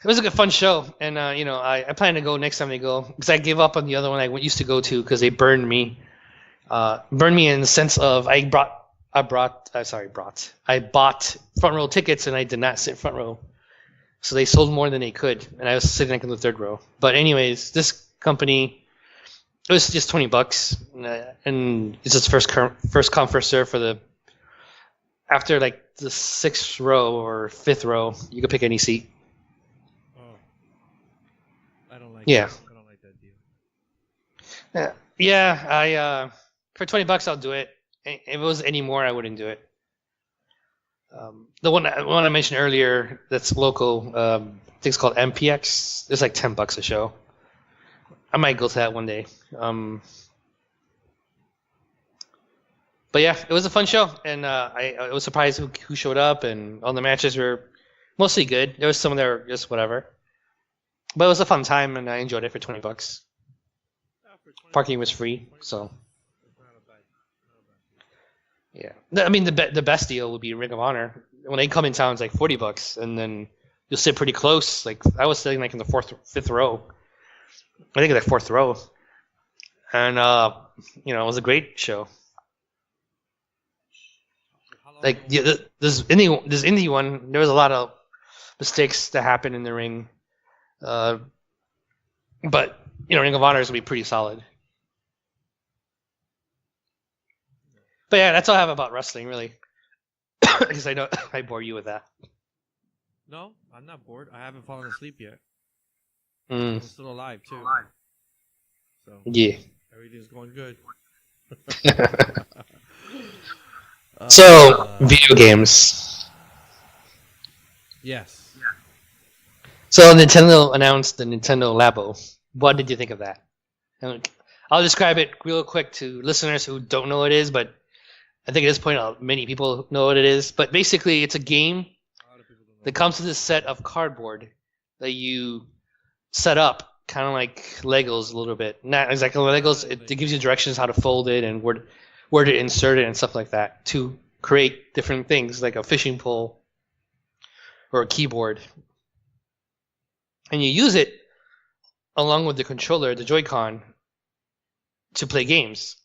it was a good fun show, and I plan to go next time they go because I gave up on the other one I used to go to because they burned me. Burned me in the sense of I bought front row tickets and I did not sit front row. So they sold more than they could, and I was sitting like in the third row. But anyways, this company, it was just $20, and it's just first come first serve for the. After like the 6th row or 5th row, you could pick any seat. Oh, I don't like. Yeah. I don't like that deal. Yeah, Yeah, I for $20 I'll do it. If it was any more, I wouldn't do it. The one I mentioned earlier that's local, I think it's called MPX. It's like $10 a show. I might go to that one day. But yeah, it was a fun show, and I was surprised who showed up, and all the matches were mostly good. There was some that were just whatever, but it was a fun time, and I enjoyed it for $20. Parking was free, so yeah. I mean, the best deal would be Ring of Honor. When they come in town, it's like $40, and then you'll sit pretty close. Like I was sitting like in the fifth row. I think like fourth row, and it was a great show. Like yeah, this indie one, there was a lot of mistakes that happened in the ring, but Ring of Honor is gonna be pretty solid. But yeah, that's all I have about wrestling, really. Because I know I bore you with that. No, I'm not bored. I haven't fallen asleep yet. Mm. I'm still alive too. So Yeah. everything's going good. So video games. Yes. So Nintendo announced the Nintendo Labo. What did you think of that? I'll describe it real quick to listeners who don't know what it is, but I think at this point many people know what it is. But basically, it's a game that comes with this set of cardboard that you set up, kind of like Legos a little bit. Not exactly like Legos. It gives you directions how to fold it and where to insert it and stuff like that to create different things like a fishing pole or a keyboard. And you use it along with the controller, the Joy-Con, to play games.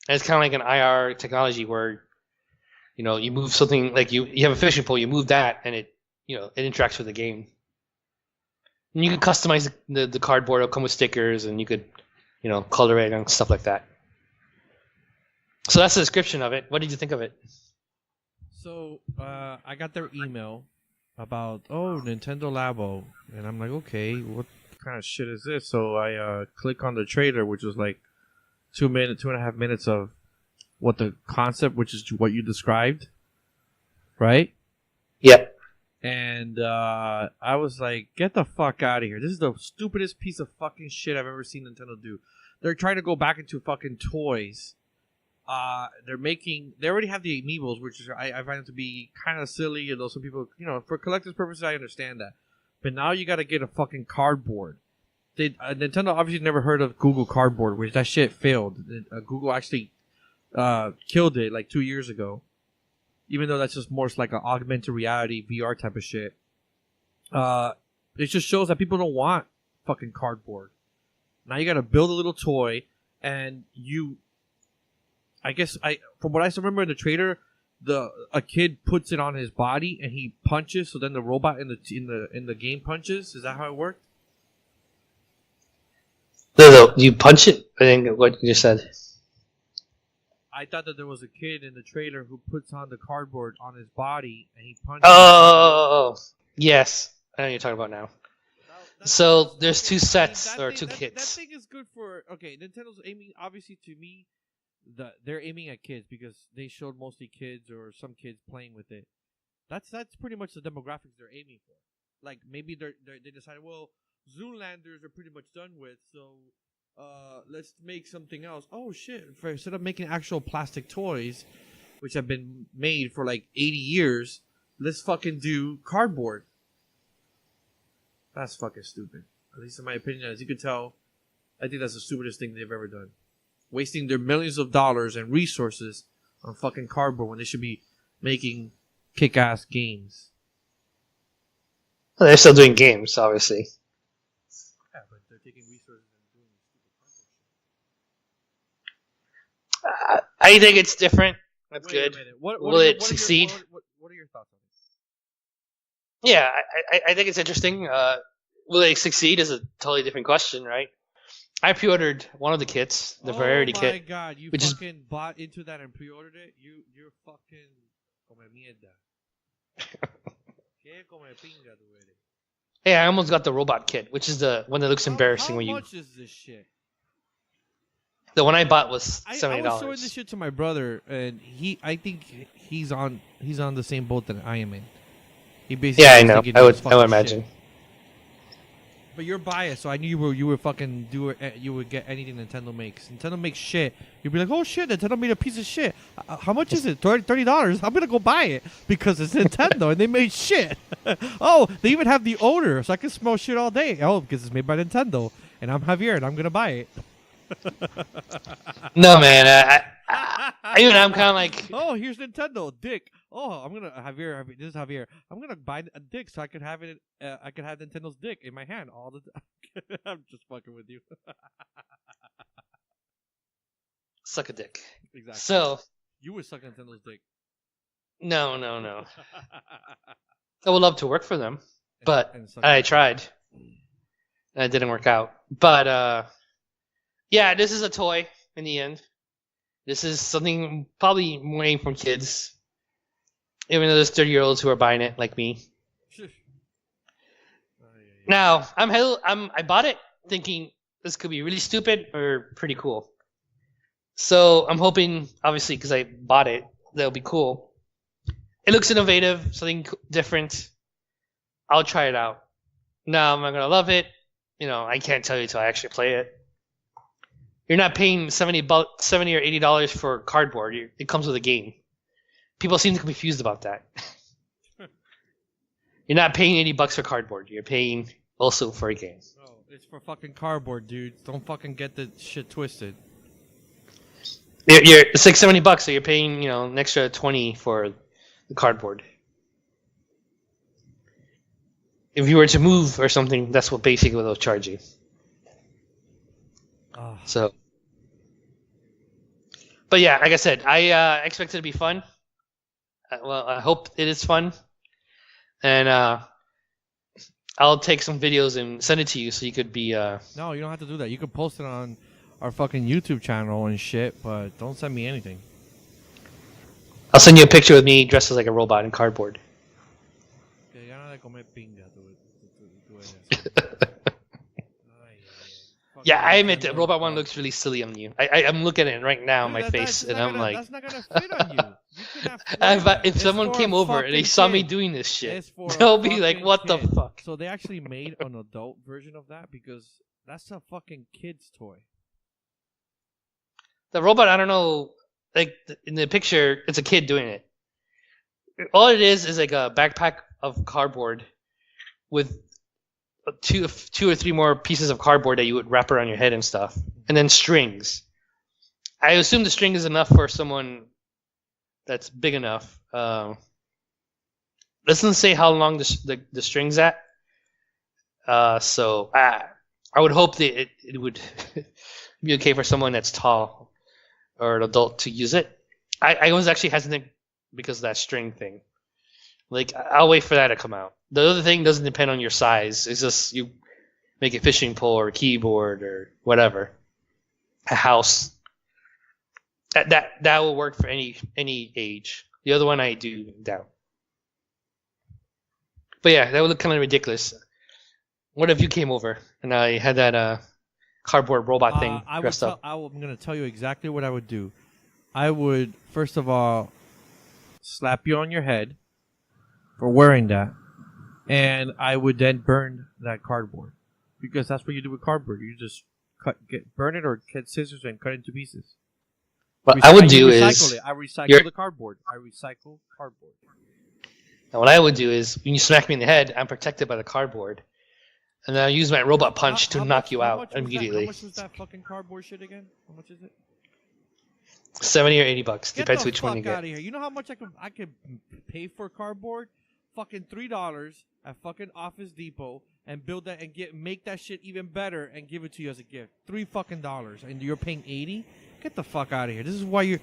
And it's kind of like an IR technology where, you move something like you have a fishing pole, you move that, and it interacts with the game. And you can customize the cardboard. It'll come with stickers, and you could, color it and stuff like that. So that's the description of it. What did you think of it? So I got their email about Nintendo Labo, and I'm like, okay, what kind of shit is this? So I click on the trailer, which was like 2.5 minutes of what the concept, which is what you described, right? Yep. And I was like, get the fuck out of here. This is the stupidest piece of fucking shit I've ever seen Nintendo do. They're trying to go back into fucking toys. They already have the amiibos, which is, I find it to be kind of silly. Although some people, for collector's purposes, I understand that. But now you got to get a fucking cardboard. Nintendo obviously never heard of Google Cardboard, which that shit failed. Google actually killed it like 2 years ago. Even though that's just more like an augmented reality VR type of shit. It just shows that people don't want fucking cardboard. Now you got to build a little toy, and from what I still remember in the trailer, a kid puts it on his body and he punches. So then the robot in the game punches. Is that how it worked? No, you punch it. I think what you just said. I thought that there was a kid in the trailer who puts on the cardboard on his body and he punches. Oh, yes. I know what you're talking about now. So there's two sets or two kits. That thing is good for Nintendo's aiming obviously to me. They're aiming at kids because they showed mostly kids or some kids playing with it. That's pretty much the demographics they're aiming for. Like maybe they decided, well, Zoolander are pretty much done with, so let's make something else. Oh shit! Instead of making actual plastic toys, which have been made for like 80 years, let's fucking do cardboard. That's fucking stupid. At least in my opinion, as you can tell, I think that's the stupidest thing they've ever done. Wasting their millions of dollars and resources on fucking cardboard when they should be making kick-ass games. Well, they're still doing games, obviously. Yeah, but they're taking resources and doing stupid cardboard shit. I think it's different. That's Wait good. a minute. Will it succeed? What are your thoughts on this? Yeah, I think it's interesting. Will it succeed is a totally different question, right? I pre-ordered one of the kits, the Variety kit. Oh my god, you which fucking bought into that and pre-ordered it? You're fucking... Come mierda. Que come pinga tú eres. Hey, I almost got the robot kit, which is the one that looks embarrassing when you... How much is this shit? The one I bought was I $70. was showing this shit to my brother, and I think he's on the same boat that I am in. He basically Yeah, I was know. thinking I it would was fucking imagine. shit. But you're biased, so I knew you were fucking you would get anything Nintendo makes. Nintendo makes shit. You'd be like, oh shit, Nintendo made a piece of shit. How much is it? $30. I'm gonna go buy it because it's Nintendo and they made shit. Oh, they even have the odor, so I can smell shit all day. Oh, because it's made by Nintendo, and I'm Javier, and I'm gonna buy it. No, man. Even I'm kind of like, oh, here's Nintendo, dick. Oh, I'm gonna Javier. This is Javier. I'm gonna buy a dick so I could have it. I could have Nintendo's dick in my hand all the time. I'm just fucking with you. suck a dick. Exactly. So, You would suck Nintendo's dick. no. I would love to work for them, but I tried. And it didn't work out. But, yeah, this is a toy in the end. This is something probably more aimed for kids. Even though there's 30-year-olds who are buying it, like me. Now, I bought it thinking this could be really stupid or pretty cool. So I'm hoping, obviously, because I bought it, that'll be cool. It looks innovative, something different. I'll try it out. Now, am I going to love it? I can't tell you until I actually play it. You're not paying $70 or $80 for cardboard. It comes with a game. People seem to be confused about that. You're not paying $80 for cardboard. You're paying also for a game. Oh, it's for fucking cardboard, dude. Don't fucking get the shit twisted. It's like $70, so you're paying an extra $20 for the cardboard. If you were to move or something, that's what basically they'll charge you. Oh. So, but yeah, like I said, I expect it to be fun. Well, I hope it is fun, and I'll take some videos and send it to you so you could be. No, you don't have to do that. You can post it on our fucking YouTube channel and shit, but don't send me anything. I'll send you a picture with me dressed as like a robot in cardboard. Yeah, I admit that robot one looks really silly on you. I'm looking at it right now on my face, and I'm like, that's not gonna fit on you. You cannot if someone came over and they saw me doing this shit, they'll be like, "What the fuck?" So they actually made an adult version of that because that's a fucking kid's toy. The robot, I don't know. Like in the picture, it's a kid doing it. All it is like a backpack of cardboard with two or three more pieces of cardboard that you would wrap around your head and stuff, and then strings. I assume the string is enough for someone that's big enough. Doesn't say how long the string's at. So I would hope that it would be okay for someone that's tall or an adult to use it. I was actually hesitant because of that string thing. Like, I'll wait for that to come out. The other thing doesn't depend on your size. It's just you make a fishing pole or a keyboard or whatever. A house. That will work for any age. The other one I do doubt. But yeah, that would look kind of ridiculous. What if you came over and I had that cardboard robot thing dressed up? I'm going to tell you exactly what I would do. I would, first of all, slap you on your head for wearing that. And I would then burn that cardboard. Because that's what you do with cardboard. You just burn it or get scissors and cut it into pieces. What I would do is... I recycle the cardboard. I recycle cardboard. Now what I would do is, when you smack me in the head, I'm protected by the cardboard. And then I'll use my robot punch to knock you out immediately. How much was that fucking cardboard shit again? How much is it? $70 or $80. Depends which one you Get the fuck get. out of here. You know how much I could pay for cardboard? Fucking $3 at fucking Office Depot and build that and make that shit even better and give it to you as a gift. $3 fucking and you're paying $80? Get the fuck out of here. This is why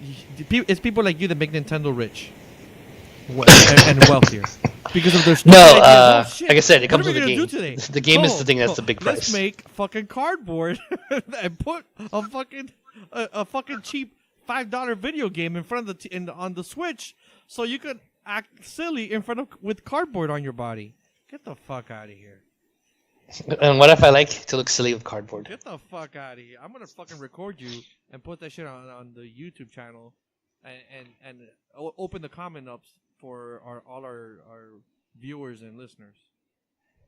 it's people like you that make Nintendo rich and wealthier. Because of their like I said, it comes with the game. The game is the thing that's the big price. Let's make fucking cardboard and put a fucking cheap $5 video game in front of on the Switch, so you could act silly with cardboard on your body. Get the fuck out of here. And what if I like to look silly with cardboard? Get the fuck out of here! I'm gonna fucking record you and put that shit on the YouTube channel, and open the comment ups for all our viewers and listeners.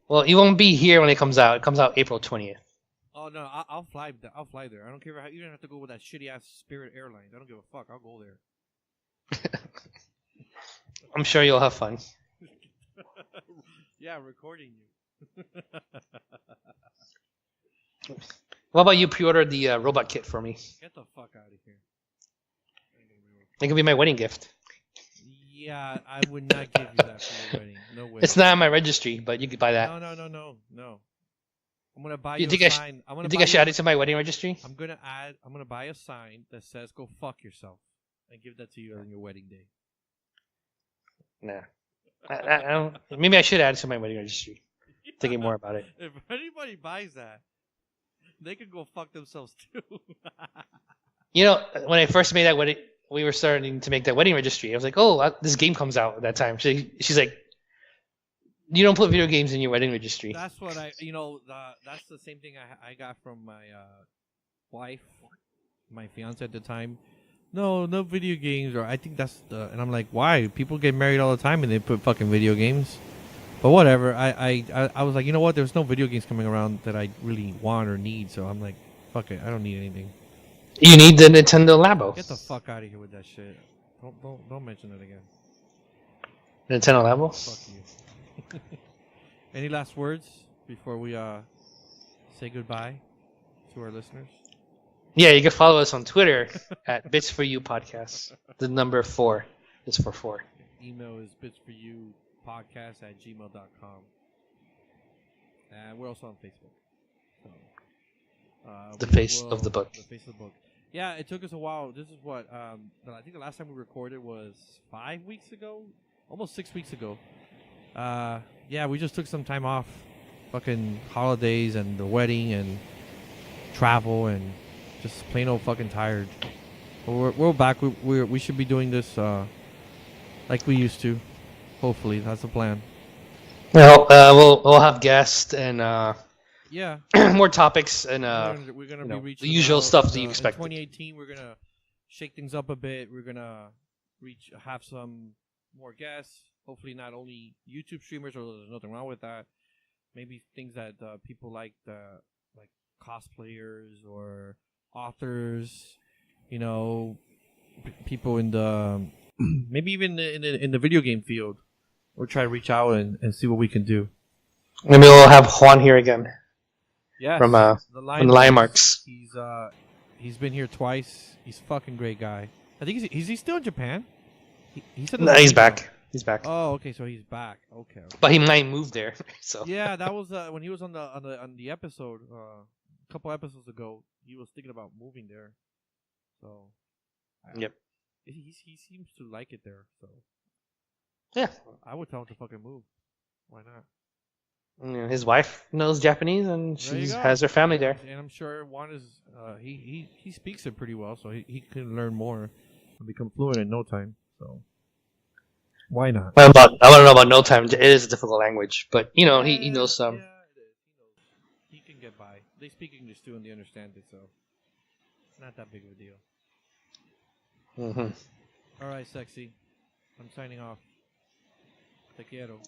Well, you won't be here when it comes out. It comes out April 20th. Oh no, I'll fly. I'll fly there. I don't care how you don't have to go with that shitty ass Spirit Airlines. I don't give a fuck. I'll go there. I'm sure you'll have fun. Yeah, recording you. What about you pre-order the robot kit for me? Get the fuck out of here. It can be my wedding gift. Yeah, I would not give you that for your wedding. No way. It's not on my registry, but you could buy that. No. I'm gonna buy You you think a sign. You think I should add it to my wedding registry? I'm gonna buy a sign that says "Go fuck yourself" and give that to you on your wedding day. Nah. I don't, maybe I should add it to my wedding registry. Thinking more about it. If anybody buys that, they can go fuck themselves too. You know, when I first made that wedding, we were starting to make that wedding registry. I was like, "Oh, this game comes out at that time." She's like, "You don't put video games in your wedding registry." That's what that's the same thing I got from my wife, my fiance at the time. No video games, or I think that's and I'm like, why? People get married all the time and they put fucking video games. But whatever. I was like, you know what? There's no video games coming around that I really want or need, so I'm like, fuck it. I don't need anything. You need the Nintendo Labo. Get the fuck out of here with that shit. Don't mention it again. Nintendo Labo? Fuck you. Any last words before we say goodbye to our listeners? Yeah, you can follow us on Twitter at Bits for You Podcast. The number 4 is for 4. Email is bitsforyoupodcast@gmail.com. And we're also on Facebook. So, The face of the book. The face of the book. Yeah, it took us a while. This is what I think the last time we recorded was 5 weeks ago, almost 6 weeks ago. Yeah, we just took some time off, fucking holidays and the wedding and travel and just plain old fucking tired. But we're back. We should be doing this like we used to. Hopefully, that's the plan. Well, we'll have guests and Yeah, more topics and we're gonna be reaching the usual out, stuff that you expect. In 2018, we're gonna shake things up a bit. We're gonna have some more guests. Hopefully, not only YouTube streamers, or there's nothing wrong with that. Maybe things that people like cosplayers or authors. You know, people in the maybe even in the video game field. We'll try to reach out and see what we can do. Maybe we'll have Juan here again. Yeah, From the Lion Marks. He's been here twice. He's a fucking great guy. I think is he still in Japan? He said No, he's back. He's back. Oh, okay, so he's back. Okay. But he might move there. So Yeah, that was when he was on the episode a couple episodes ago. He was thinking about moving there. So. Yep. He seems to like it there. So. Yeah. I would tell him to fucking move. Why not? Yeah, his wife knows Japanese and she has her family there. And I'm sure Juan is he speaks it pretty well, so he can learn more and become fluent in no time. So why not? I don't know about no time. It is a difficult language, but he knows some. Yeah, it is. He can get by. They speak English too, and they understand it, so it's not that big of a deal. Mm-hmm. All right, sexy. I'm signing off. Te quiero.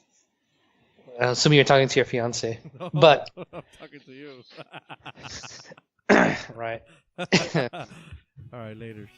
Assuming you're talking to your fiance, but I'm talking to you. right. All right, later.